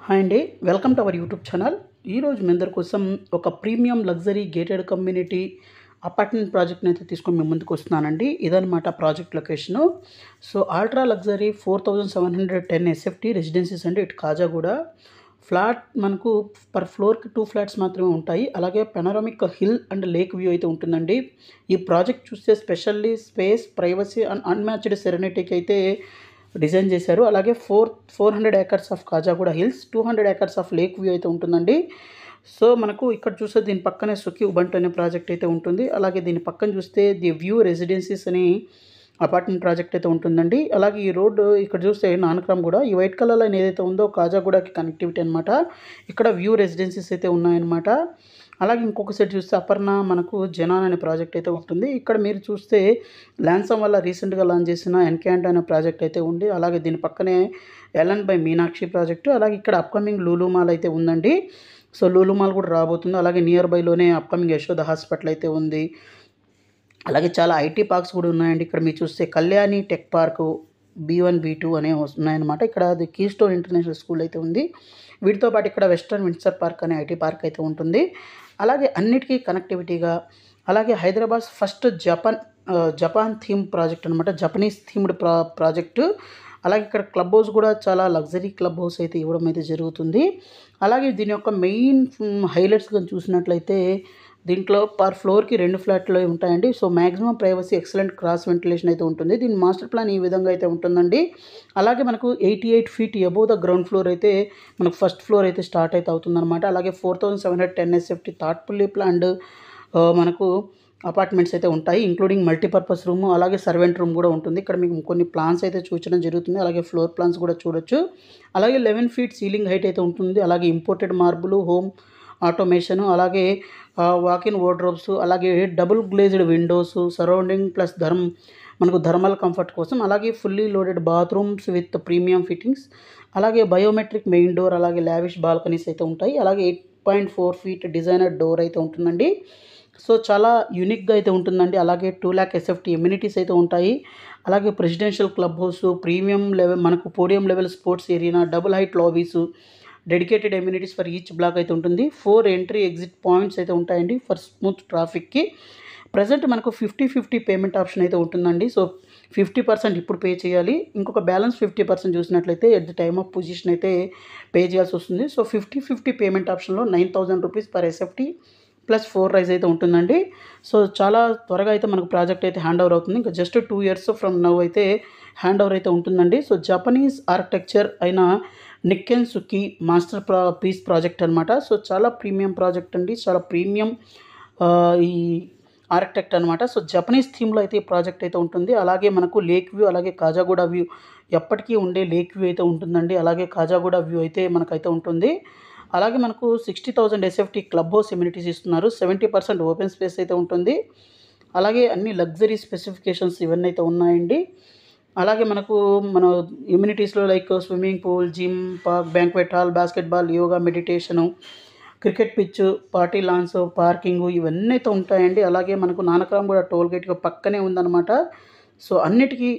Hi అండి, welcome to our YouTube channel. ఈరోజు మీ అందరి కోసం ఒక premium luxury gated community apartment ప్రాజెక్ట్ని అయితే తీసుకొని మేము ముందుకు వస్తున్నానండి. ఇదనమాట project location. So ultra luxury 4710 SFT residencies అండి. ఇటు కాజాగూడ ఫ్లాట్ మనకు పర్ ఫ్లోర్కి 2 ఫ్లాట్స్ మాత్రమే ఉంటాయి. అలాగే panoramic hill and lake view అయితే ఉంటుందండి. ఈ ప్రాజెక్ట్ చూస్తే specially space, privacy and unmatched సెరెనిటీకి అయితే డిజైన్ చేశారు. అలాగే 400 acres of Khajaguda hills, 200 acres of lake view అయితే ఉంటుందండి. సో మనకు ఇక్కడ చూస్తే దీని పక్కనే సుఖీ ఉబంటు అనే ప్రాజెక్ట్ అయితే ఉంటుంది. అలాగే దీని పక్కన చూస్తే ది వ్యూ రెసిడెన్సీస్ అని అపార్ట్మెంట్ ప్రాజెక్ట్ అయితే ఉంటుందండి. అలాగే ఈ రోడ్డు ఇక్కడ చూస్తే నానక్రామ్ కూడా ఈ వైట్ కలర్ లైన్ ఏదైతే ఉందో కాజాగూడకి కనెక్టివిటీ అనమాట. ఇక్కడ వ్యూ రెసిడెన్సీస్ అయితే ఉన్నాయన్నమాట. అలాగే ఇంకొక సైడ్ చూస్తే అపర్ణ మనకు జనాన్ అనే ప్రాజెక్ట్ అయితే ఉంటుంది. ఇక్కడ మీరు చూస్తే ల్యాన్సమ్ వల్ల రీసెంట్గా లాంచ్ చేసిన ఎన్క్యాంట్ అనే ప్రాజెక్ట్ అయితే ఉంది. అలాగే దీని పక్కనే ఎలన్ బై మీనాక్షి ప్రాజెక్టు. అలాగే ఇక్కడ అప్కమింగ్ లూలు మాల్ అయితే ఉందండి. సో లూలు మాల్ కూడా రాబోతుంది. అలాగే నియర్ బైలోనే అప్కమింగ్ యశోద హాస్పిటల్ అయితే ఉంది. అలాగే చాలా ఐటీ పార్క్స్ కూడా ఉన్నాయండి. ఇక్కడ మీరు చూస్తే Kalyani tech park B1 B2 అనే ఉన్నాయన్నమాట. ఇక్కడ అది కీస్టోన్ ఇంటర్నేషనల్ స్కూల్ అయితే ఉంది. వీటితో పాటు ఇక్కడ వెస్టర్న్ విండ్సర్ పార్క్ అనే ఐటీ పార్క్ అయితే ఉంటుంది. అలాగే అన్నిటికీ కనెక్టివిటీగా అలాగే Hyderabad first Japan theme project అనమాట. Japanese themed project. అలాగే ఇక్కడ క్లబ్ హౌస్ కూడా చాలా లగ్జరీ క్లబ్ హౌస్ అయితే ఇవ్వడం అయితే జరుగుతుంది. అలాగే దీని యొక్క మెయిన్ హైలైట్స్ కానీ చూసినట్లయితే దీంట్లో పర్ ఫ్లోర్కి 2 ఫ్లాట్లు ఉంటాయండి. So maximum privacy, excellent cross ventilation అయితే ఉంటుంది. దీని మాస్టర్ ప్లాన్ ఈ విధంగా అయితే ఉంటుందండి. అలాగే మనకు 88 feet above the ground floor అయితే మనకు ఫస్ట్ ఫ్లోర్ అయితే స్టార్ట్ అయితే అవుతుందన్నమాట. అలాగే 4710 ఎస్ఎఫ్టీ థాట్ఫుల్లీ ప్లాన్డ్ మనకు అపార్ట్మెంట్స్ అయితే ఉంటాయి, ఇంక్లూడింగ్ మల్టీపర్పస్ రూమ్, అలాగే సర్వెంట్ రూమ్ కూడా ఉంటుంది. ఇక్కడ మీకు కొన్ని ప్లాన్స్ అయితే చూపించడం జరుగుతుంది. అలాగే ఫ్లోర్ ప్లాన్స్ కూడా చూడొచ్చు. అలాగే 11 ఫీట్ సీలింగ్ హైట్ అయితే ఉంటుంది. అలాగే ఇంపోర్టెడ్ మార్బుల్, హోమ్ ఆటోమేషను, అలాగే వాకిన్ వార్డ్రోబ్స్, అలాగే double glazed Windows, surrounding plus మనకు థర్మల్ కంఫర్ట్ కోసం, అలాగే fully loaded bathrooms with premium fittings, అలాగే బయోమెట్రిక్ మెయిన్ డోర్, అలాగే లావిష్ బాల్కనీస్ అయితే ఉంటాయి. అలాగే 8.4 ఫీట్ డిజైనర్ డోర్ అయితే ఉంటుందండి. సో చాలా యూనిక్గా అయితే ఉంటుందండి. అలాగే 2 lakh ఎస్ఎఫ్టీ ఎమ్యూనిటీస్ అయితే ఉంటాయి. అలాగే presidential club house, premium level మనకు podium level sports area, double height lobbies, dedicated amenities for each block అయితే ఉంటుంది. 4 ఎంట్రీ ఎగ్జిట్ పాయింట్స్ అయితే ఉంటాయండి ఫర్ స్మూత్ ట్రాఫిక్కి. ప్రజెంట్ మనకు 50-50 పేమెంట్ ఆప్షన్ అయితే ఉంటుందండి. సో 50% ఇప్పుడు పే చేయాలి. ఇంకొక బ్యాలెన్స్ 50% చూసినట్లయితే at the time of position అయితే పే చేయాల్సి వస్తుంది. సో 50-50 పేమెంట్ ఆప్షన్లో 9,000 rupees per SFT plus 4 raise అయితే ఉంటుందండి. సో చాలా త్వరగా అయితే మనకు ప్రాజెక్ట్ అయితే హ్యాండ్ ఓవర్ అవుతుంది. ఇంకా జస్ట్ 2 years ఫ్రమ్ నౌ అయితే హ్యాండ్ ఓవర్ అయితే ఉంటుందండి. సో జపనీస్ ఆర్కిటెక్చర్ అయిన నిక్కెన్ సుకి మాస్టర్ పీస్ ప్రాజెక్ట్ అనమాట. సో చాలా ప్రీమియం ప్రాజెక్ట్ అండి, చాలా ప్రీమియం ఈ ఆర్కిటెక్ట్ అనమాట. సో జపనీస్ థీమ్లో అయితే ఈ ప్రాజెక్ట్ అయితే ఉంటుంది. అలాగే మనకు లేక్ వ్యూ, అలాగే కాజాగూడ వ్యూ, ఎప్పటికీ ఉండే లేక్ వ్యూ అయితే ఉంటుందండి. అలాగే కాజాగూడ వ్యూ అయితే మనకైతే ఉంటుంది. అలాగే మనకు 60,000 ఎస్ఎఫ్టీ క్లబ్ హౌస్ ఎమ్యూనిటీస్ ఇస్తున్నారు. 70% ఓపెన్ స్పేస్ అయితే ఉంటుంది. అలాగే అన్ని లగ్జరీ స్పెసిఫికేషన్స్ ఇవన్నీ అయితే ఉన్నాయండి. అలాగే మనకు మన ఎమ్యూనిటీస్లో like swimming pool, gym, park, banquet hall, basketball, yoga, meditation, cricket pitch, party lawns, parking ఇవన్నీ అయితే ఉంటాయండి. అలాగే మనకు నానక్రామ్ కూడా టోల్ గేట్గా పక్కనే ఉందన్నమాట. సో అన్నిటికీ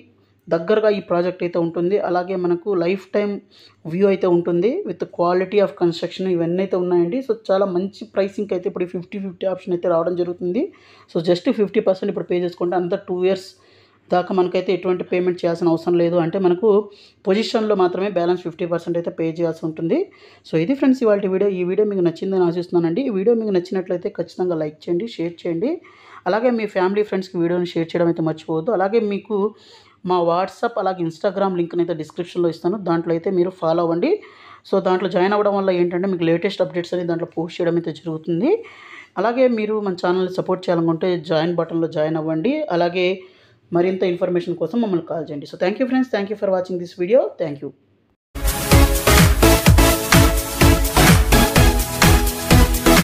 దగ్గరగా ఈ ప్రాజెక్ట్ అయితే ఉంటుంది. అలాగే మనకు లైఫ్ టైం వ్యూ అయితే ఉంటుంది విత్ క్వాలిటీ ఆఫ్ కన్స్ట్రక్షన్ ఇవన్నీ అయితే ఉన్నాయండి. సో చాలా మంచి ప్రైసింగ్ అయితే ఇప్పుడు 50-50 ఆప్షన్ అయితే రావడం జరుగుతుంది. సో జస్ట్ 50% ఇప్పుడు పే చేసుకుంటే అంతా 2 years దాకా మనకైతే ఎటువంటి పేమెంట్ చేయాల్సిన అవసరం లేదు. అంటే మనకు పొజిషన్లో మాత్రమే బ్యాలెన్స్ 50% అయితే పే చేయాల్సి ఉంటుంది. సో ఇది ఫ్రెండ్స్ ఇవాళ వీడియో. ఈ వీడియో మీకు నచ్చిందని ఆశిస్తున్నానండి. ఈ వీడియో మీకు నచ్చినట్లయితే ఖచ్చితంగా లైక్ చేయండి, షేర్ చేయండి. అలాగే మీ ఫ్యామిలీ ఫ్రెండ్స్కి వీడియోని షేర్ చేయడం అయితే మర్చిపోవద్దు. అలాగే మీకు మా వాట్సాప్ అలాగే ఇన్స్టాగ్రామ్ లింక్ని అయితే డిస్క్రిప్షన్లో ఇస్తాను. దాంట్లో అయితే మీరు ఫాలో అవ్వండి. సో దాంట్లో జాయిన్ అవ్వడం వల్ల ఏంటంటే మీకు లేటెస్ట్ అప్డేట్స్ అనేది దాంట్లో పోస్ట్ చేయడం అయితే జరుగుతుంది. అలాగే మీరు మన ఛానల్ని సపోర్ట్ చేయాలనుకుంటే జాయిన్ బటన్లో జాయిన్ అవ్వండి. అలాగే మరింత ఇన్ఫర్మేషన్ కోసం మమ్మల్ని కాల్ చేయండి. So thank you friends, thank you for watching this video. Thank you.